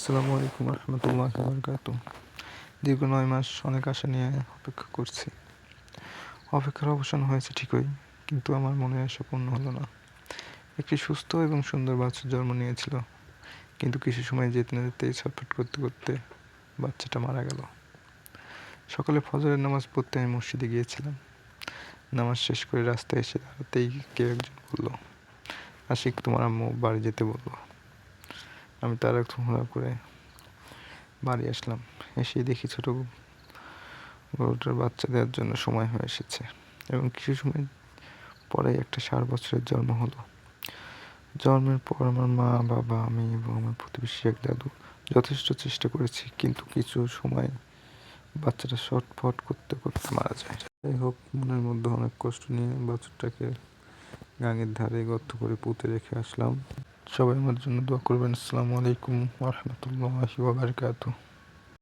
আসসালামু আলাইকুম রহমতুল্লাহি ওয়া বারাকাতুহু। দীর্ঘ ৯ মাস অনেক আশা নিয়ে অপেক্ষা করছি। অপেক্ষার অবসান হয়েছে ঠিকই, কিন্তু আমার মনের আশা পূর্ণ হলো না। একটি সুস্থ এবং সুন্দর বাচ্চা জন্ম নিয়েছিল, কিন্তু কিছু সময় যেতে না যেতেই ছটফট করতে করতে বাচ্চাটা মারা গেল। সকালে ফজরের নামাজ পড়তে আমি মসজিদে গিয়েছিলাম। নামাজ শেষ করে রাস্তায় এসে দাঁড়াতেই কেউ একজন বলল, আশিক, তোমার আম্মু বাড়ি যেতে বললো। আমি তাড়াহুড়ো করে বাড়ি আসলাম। এসেই দেখি ছোট গরুটার বাচ্চা দেওয়ার জন্য সময় হয়ে এসেছে, এবং কিছু সময় পরেই একটা 7 বছরের জন্ম হলো। জন্মের পর আমার মা, বাবা, আমি এবং আমার প্রতিবেশী এক দাদু যথেষ্ট চেষ্টা করেছি, কিন্তু কিছু সময় বাচ্চাটা ছটফট করতে করতে মারা যায়। যাই হোক, মনের মধ্যে অনেক কষ্ট নিয়ে বাছুরটাকে গাঙের ধারে গর্ত করে পুঁতে রেখে আসলাম। সবাই আমার জন্য দোয়া করবেন। আসসালামু আলাইকুম ওয়া রাহমাতুল্লাহি ওয়া বারাকাতুহু।